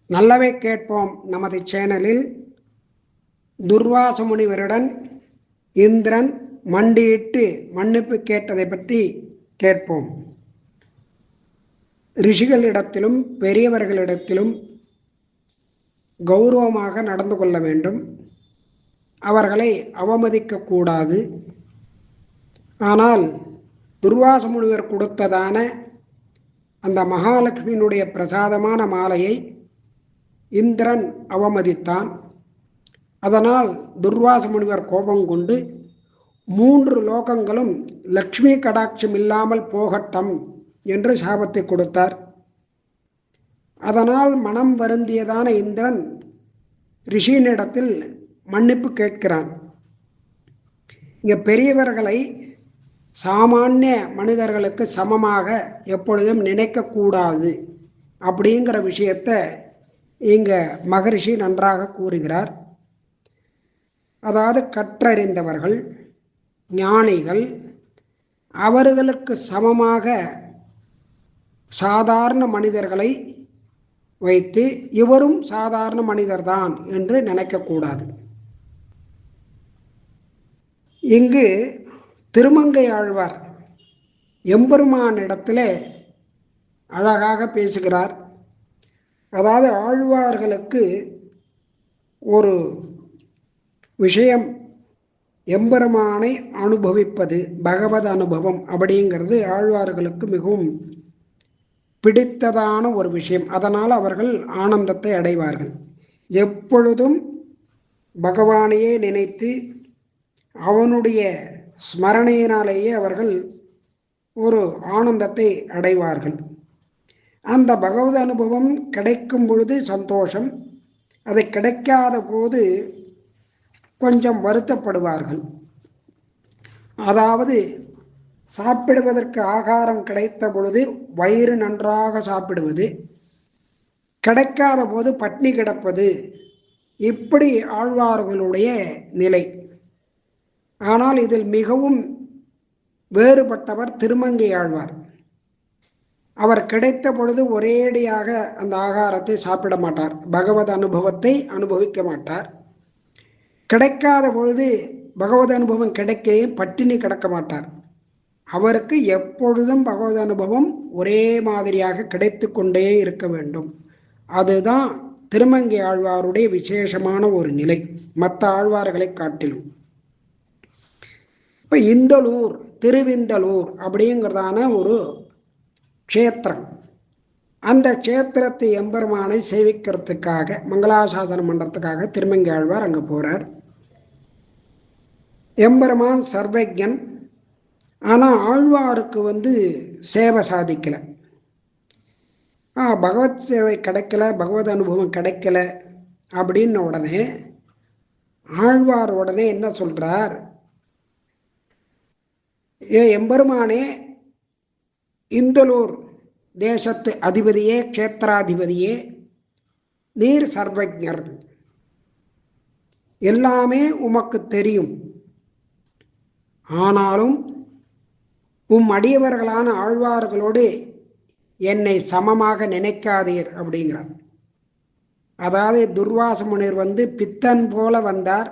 நல்லவை கேட்போம் நமது சேனலில் துர்வாச முனிவருடன் இந்திரன் மண்டியிட்டு மன்னிப்பு கேட்டதை பற்றி கேட்போம். ரிஷிகளிடத்திலும் பெரியவர்களிடத்திலும் கௌரவமாக நடந்து கொள்ள வேண்டும். அவர்களை அவமதிக்கக்கூடாது. ஆனால் துர்வாச முனிவர் கொடுத்ததான அந்த மகாலட்சுமியினுடைய பிரசாதமான மாலையை இந்திரன் அவமதித்தான். அதனால் துர்வாச முனிவர் கோபம் கொண்டு 3 லோகங்களும் லக்ஷ்மி கடாட்சம் இல்லாமல் போகட்டும் என்று சாபத்தை கொடுத்தார். அதனால் மனம் வருந்தியதான இந்திரன் ரிஷியினிடத்தில் மன்னிப்பு கேட்கிறான். இங்கே பெரியவர்களை சாமானிய மனிதர்களுக்கு சமமாக எப்பொழுதும் நினைக்கக்கூடாது அப்படிங்கிற விஷயத்தை இங்கே மகரிஷி நன்றாக கூறுகிறார். அதாவது கற்றறிந்தவர்கள், ஞானிகள், அவர்களுக்கு சமமாக சாதாரண மனிதர்களை வைத்து இவரும் சாதாரண மனிதர்தான் என்று நினைக்கக்கூடாது. இங்கு திருமங்கை ஆழ்வார் எம்பெருமானிடத்திலே அழகாக பேசுகிறார். அதாவது ஆழ்வார்களுக்கு ஒரு விஷயம் எம்பெருமானை அனுபவிப்பது, பகவத் அனுபவம் அப்படிங்கிறது ஆழ்வார்களுக்கு மிகவும் பிடித்ததான ஒரு விஷயம். அதனால் அவர்கள் ஆனந்தத்தை அடைவார்கள். எப்பொழுதும் பகவானையே நினைத்து அவனுடைய ஸ்மரணையினாலேயே அவர்கள் ஒரு ஆனந்தத்தை அடைவார்கள். அந்த பகவத் அனுபவம் கிடைக்கும் பொழுது சந்தோஷம், அதை கிடைக்காத போது கொஞ்சம் வருத்தப்படுவார்கள். அதாவது சாப்பிடுவதற்கு ஆகாரம் கிடைத்த பொழுது வயிறு நன்றாக சாப்பிடுவது, கிடைக்காத போது பட்னி கிடப்பது, இப்படி ஆழ்வார்களுடைய நிலை. ஆனால் இதில் மிகவும் வேறுபட்டவர் திருமங்கை ஆழ்வார். அவர் கிடைத்த பொழுது ஒரேடியாக அந்த ஆகாரத்தை சாப்பிட மாட்டார், பகவத் அனுபவத்தை அனுபவிக்க மாட்டார். கிடைக்காத பொழுது பகவத் அனுபவம் கிடைக்கையே பட்டினி கிடக்க மாட்டார். அவருக்கு எப்பொழுதும் பகவத் அனுபவம் ஒரே மாதிரியாக கிடைத்து கொண்டே இருக்க வேண்டும். அதுதான் திருமங்கை ஆழ்வாருடைய விசேஷமான ஒரு நிலை, மற்ற ஆழ்வார்களை காட்டிலும். இப்போ இந்தளூர், திருவிந்தலூர் அப்படிங்கிறதான ஒரு க்ஷேத்திரம். அந்த க்ஷேத்திரத்தை எம்பெருமானை சேவிக்கிறதுக்காக, மங்களாசாசனம் பண்ணுறதுக்காக திருமங்கை ஆழ்வார் அங்கே போகிறார். எம்பெருமான் சர்வஜன். ஆனால் ஆழ்வாருக்கு சேவை சாதிக்கலை. பகவத் சேவை கிடைக்கல, பகவத் அனுபவம் கிடைக்கல அப்படின்ன உடனே ஆழ்வார் உடனே என்ன சொல்கிறார்? எம்பெருமானே, இந்தலூர் தேசத்து அதிபதியே, க்ஷேத்திராதிபதியே, நீர் சர்வஜர், எல்லாமே உமக்கு தெரியும். ஆனாலும் அடியவர்களான ஆழ்வார்களோடு என்னை சமமாக நினைக்காதீர் அப்படிங்கிறார். அதாவது துர்வாச முனிவர் பித்தன் போல வந்தார்.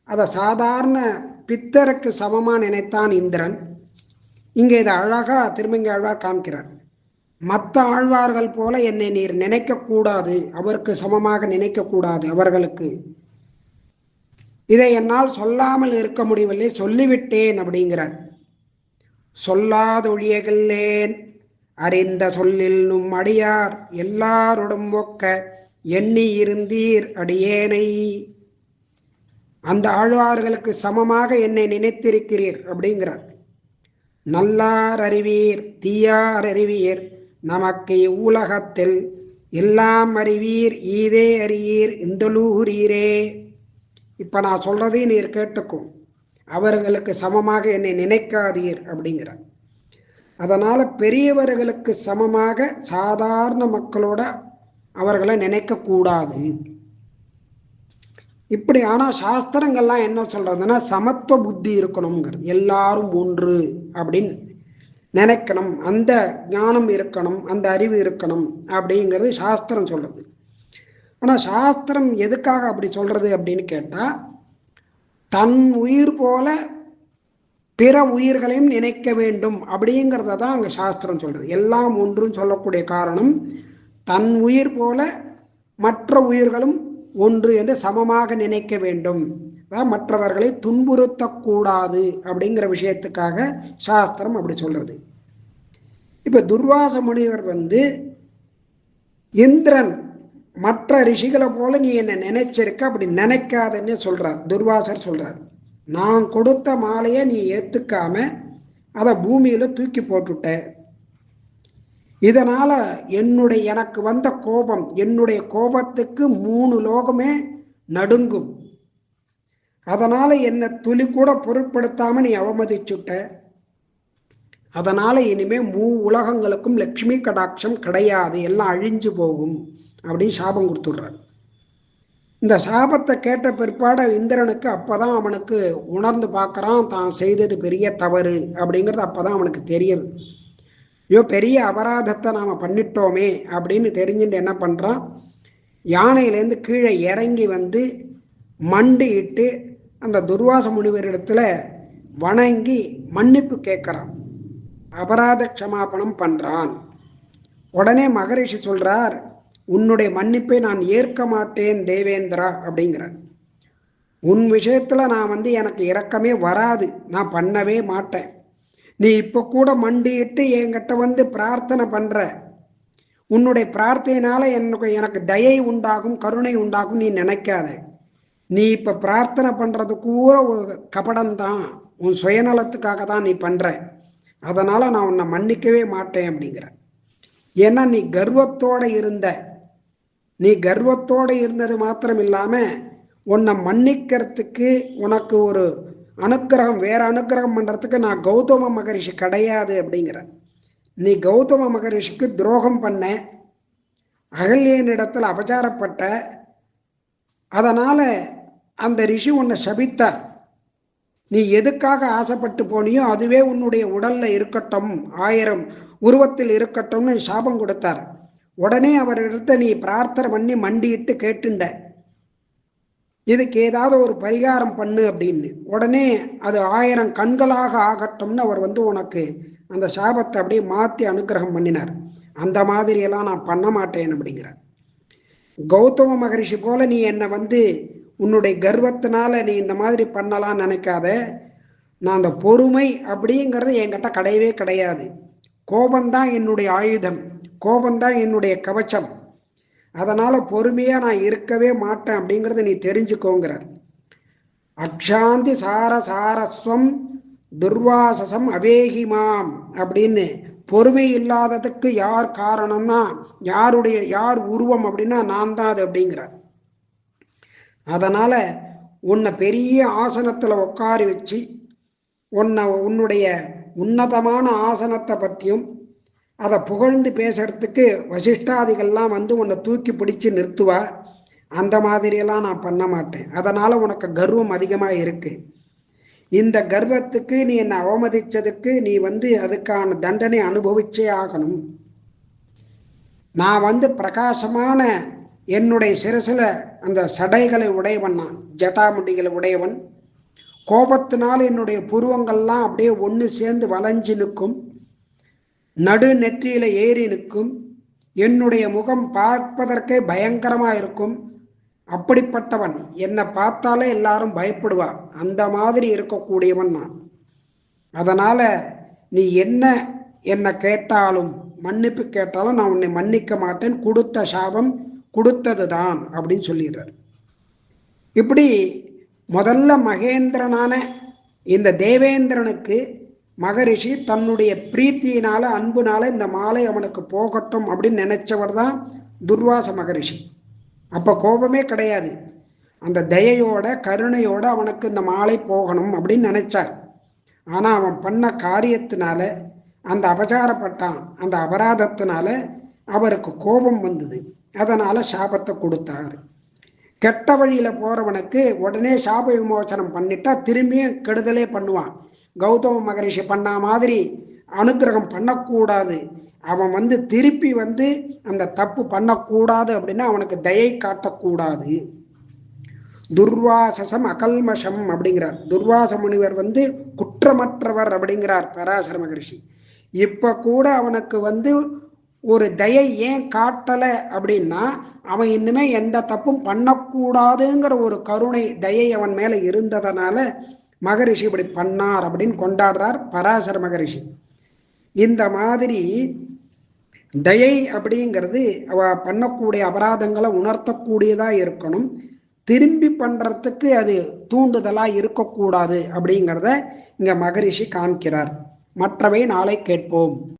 அதை சாதாரண பித்தருக்கு சமமாக நினைத்தான் இந்திரன். இங்கே இதை அழகாக திருமங்கை ஆழ்வார் காமிக்கிறார். மற்ற ஆழ்வார்கள் போல என்னை நீர் நினைக்கக்கூடாது, அவருக்கு சமமாக நினைக்கக்கூடாது. அவர்களுக்கு இதை என்னால் சொல்லாமல் இருக்க முடியவில்லை, சொல்லிவிட்டேன் அப்படிங்கிறார். சொல்லாதொழியகில்லேன் அறிந்த சொல்லில் நும் அடியார் எல்லாரோடும் ஒக்க எண்ணி இருந்தீர் அடியேனை. அந்த ஆழ்வார்களுக்கு சமமாக என்னை நினைத்திருக்கிறீர் அப்படிங்கிறார். நல்லார் அறிவீர், தீயார் அறிவீர், நமக்கு இவ்வுலகத்தில் எல்லாம் அறிவீர், ஈதே அறியீர், இந்தலூரீரே. இப்போ நான் சொல்றதையும் நீர் கேட்டுக்கும், அவர்களுக்கு சமமாக என்னை நினைக்காதீர் அப்படிங்கிறார். அதனால் பெரியவர்களுக்கு சமமாக சாதாரண மக்களோட அவர்களை நினைக்கக்கூடாது. இப்படி. ஆனால் சாஸ்திரங்கள்லாம் என்ன சொல்றதுன்னா சமத்துவ புத்தி இருக்கணுங்கிறது, எல்லாரும் ஒன்று அப்படின்னு நினைக்கணும், அந்த ஞானம் இருக்கணும், அந்த அறிவு இருக்கணும் அப்படிங்கிறது சாஸ்திரம் சொல்றது. ஆனால் சாஸ்திரம் எதுக்காக அப்படி சொல்றது அப்படின்னு கேட்டால், தன் உயிர் போல பிற உயிர்களையும் நினைக்க வேண்டும் அப்படிங்கிறத தான் அங்கே சாஸ்திரம் சொல்றது. எல்லாம் ஒன்றுன்னு சொல்லக்கூடிய காரணம், தன் உயிர் போல மற்ற உயிர்களும் ஒன்று என்று சமமாக நினைக்க வேண்டும், மற்றவர்களை துன்புறுத்தக்கூடாது அப்படிங்கிற விஷயத்துக்காக சாஸ்திரம் அப்படி சொல்றது. இப்ப துர்வாச முனிவர் இந்திரன் மற்ற ரிஷிகளை போல நீ என்ன நினைச்சிருக்க, அப்படி நினைக்காதன்னு சொல்றார். துர்வாசர் சொல்றார், நான் கொடுத்த மாலையை நீ ஏத்துக்காம அதை பூமியில தூக்கி போட்டுட்ட, இதனால எனக்கு வந்த கோபம், என்னுடைய கோபத்துக்கு 3 லோகமே நடுங்கும், அதனால என்ன துளி கூட பொருட்படுத்தாம நீ அவமதிச்சுட்ட, அதனால இனிமே 3 உலகங்களுக்கும் லட்சுமி கடாட்சம் கிடையாது, எல்லாம் அழிஞ்சு போகும் அப்படின்னு சாபம் கொடுத்துடுறார். இந்த சாபத்தை கேட்ட பிற்பாடு இந்திரனுக்கு அப்பதான் அவனுக்கு உணர்ந்து பார்க்கறான், தான் செய்தது பெரிய தவறு அப்படிங்கிறது அப்பதான் அவனுக்கு தெரியுது. ஐயோ, பெரிய அபராதத்தை நாம பண்ணிட்டோமே அப்படின்னு தெரிஞ்சுட்டு என்ன பண்றான், யானையிலேருந்து கீழே இறங்கி மண்டிட்டு அந்த துர்வாச முனிவரிடத்துல வணங்கி மன்னிப்பு கேட்கிறான், அபராத க்ஷமாபணம் பண்றான். உடனே மகரிஷி சொல்றார், உன்னுடைய மன்னிப்பை நான் ஏற்க மாட்டேன் தேவேந்திரா அப்படிங்கிறார். உன் விஷயத்துல நான் எனக்கு இரக்கமே வராது, நான் பண்ணவே மாட்டேன். நீ இப்ப கூட மண்டிட்டு என்கிட்ட பிரார்த்தனை பண்ற, உன்னுடைய பிரார்த்தையினால எனக்கு தயை உண்டாகும், கருணை உண்டாகும் நீ நினைக்காத. நீ இப்ப பிரார்த்தனை பண்றது கூட ஒரு கபடம்தான், உன் சுயநலத்துக்காக தான் நீ பண்ற, அதனால நான் உன்னை மன்னிக்கவே மாட்டேன் அப்படிங்கிற. ஏன்னா நீ கர்வத்தோட இருந்தது மாத்திரம் இல்லாம உன்னை மன்னிக்கிறதுக்கு உனக்கு ஒரு அனுக்கிரகம், வேற அனுக்கிரகம் பண்றதுக்கு நான் கௌதம மகரிஷி கிடையாது அப்படிங்கிற. நீ கௌதம மகரிஷிக்கு துரோகம் பண்ண, அகல்யனிடத்தில் அபச்சாரப்பட்ட, அதனால அந்த ரிஷி உன்னை சபித்தார். நீ எதுக்காக ஆசைப்பட்டு போனியோ அதுவே உன்னுடைய உடல்ல இருக்கட்டும், 1000 உருவத்தில் இருக்கட்டும்னு சாபம் கொடுத்தார். உடனே அவரிடத்த நீ பிரார்த்தனை பண்ணி மண்டிட்டு கேட்டுண்ட, இதுக்கு ஏதாவது ஒரு பரிகாரம் பண்ணு அப்படின்னு. உடனே அது 1000 கண்களாக ஆகட்டும்னு அவர் உனக்கு அந்த சாபத்தை அப்படியே மாற்றி அனுக்கிரகம் பண்ணினார். அந்த மாதிரியெல்லாம் நான் பண்ண மாட்டேன் அப்படிங்கிறார். கௌதம மகரிஷி போல நீ என்னை உன்னுடைய கர்வத்தினால நீ இந்த மாதிரி பண்ணலாம் நினைக்காத. நான் அந்த பொறுமை அப்படிங்கிறது என்கிட்ட கிடையவே கிடையாது. கோபந்தான் என்னுடைய ஆயுதம், கோபந்தான் என்னுடைய கவச்சம், அதனால பொறுமையா நான் இருக்கவே மாட்டேன் அப்படிங்கிறத நீ தெரிஞ்சுக்கோங்கிறார். அக்ஷாந்தி சாரஸ்வம் துர்வாசசம் அவேகிமாம் அப்படின்னு, பொறுமை இல்லாததுக்கு யார் காரணம்னா, யார் உருவம் அப்படின்னா நான் தான் அது அப்படிங்கிறார். அதனால உன்னை பெரிய ஆசனத்துல உட்காரி வச்சு உன்னுடைய உன்னதமான ஆசனத்தை பத்தியும் அதை புகழ்ந்து பேசுறதுக்கு வசிஷ்டாதிகள்லாம் உன்னை தூக்கி பிடிச்சு நிறுத்துவா. அந்த மாதிரியெல்லாம் நான் பண்ண மாட்டேன். அதனால உனக்கு கர்வம் அதிகமாக இருக்கு. இந்த கர்வத்துக்கு நீ என்னை அவமதிச்சதுக்கு நீ அதுக்கான தண்டனை அனுபவிச்சே ஆகணும். நான் பிரகாசமான என்னுடைய சிரசில அந்த சடைகளை உடையவன், நான் ஜட்டாமுடிகளை உடையவன். கோபத்தினால் என்னுடைய புருவங்கள்லாம் அப்படியே ஒன்று சேர்ந்து வளைஞ்சு நிற்கும், நடு நெற்றியில ஏறி நிற்கும், என்னுடைய முகம் பார்ப்பதற்கே பயங்கரமா இருக்கும். அப்படிப்பட்டவன், என்னை பார்த்தாலே எல்லாரும் பயப்படுவான், அந்த மாதிரி இருக்கக்கூடியவன் நான். அதனால நீ என்ன கேட்டாலும் மன்னிப்பு கேட்டாலும் நான் உன்னை மன்னிக்க மாட்டேன், கொடுத்த சாபம் கொடுத்தது தான் அப்படின்னு சொல்லிடுறார். இப்படி முதல்ல மகேந்திரனான இந்த தேவேந்திரனுக்கு மகரிஷி தன்னுடைய பிரீத்தியினால அன்புனால இந்த மாலை அவனுக்கு போகட்டும் அப்படின்னு நினைச்சவர் தான் துர்வாச மகரிஷி. அப்ப கோபமே கிடையாது, அந்த தயையோட கருணையோட அவனுக்கு இந்த மாலை போகணும் அப்படின்னு நினைச்சார். ஆனா அவன் பண்ண காரியத்தினால, அந்த அபச்சாரப்பட்டான், அந்த அபராதத்தினால அவருக்கு கோபம் வந்தது. அதனால சாபத்தை கொடுத்தார். கெட்ட வழியில போறவனுக்கு உடனே சாப விமோசனம் பண்ணிட்டா திரும்பியும் கெடுதலே பண்ணுவான். கௌதம மகரிஷி பண்ண மாதிரி அனுக்கிரகம் பண்ணக்கூடாது, அவன் திருப்பி அந்த தப்பு பண்ணக்கூடாது அப்படின்னா அவனுக்கு தயை காட்டக்கூடாது. துர்வாசசம் அகல்மஷம் அப்படிங்கிறார். துர்வாச முனிவர் குற்றமற்றவர் அப்படிங்கிறார் பராசர மகரிஷி. இப்ப கூட அவனுக்கு ஒரு தயை ஏன் காட்டல அப்படின்னா அவன் இன்னுமே எந்த தப்பும் பண்ணக்கூடாதுங்கிற ஒரு கருணை தயை அவன் மேல இருந்ததனால மகரிஷி இப்படி பண்ணார் அப்படின்னு கொண்டாடுறார் பராசர மகரிஷி. இந்த மாதிரி தயை அப்படிங்கிறது அவ பண்ணக்கூடிய அபராதங்களை உணர்த்தக்கூடியதா இருக்கணும். திரும்பி பண்றதுக்கு அது தூண்டுதலா இருக்கக்கூடாது அப்படிங்கிறத இங்க மகரிஷி காண்கிறார். மற்றவை நாளை கேட்போம்.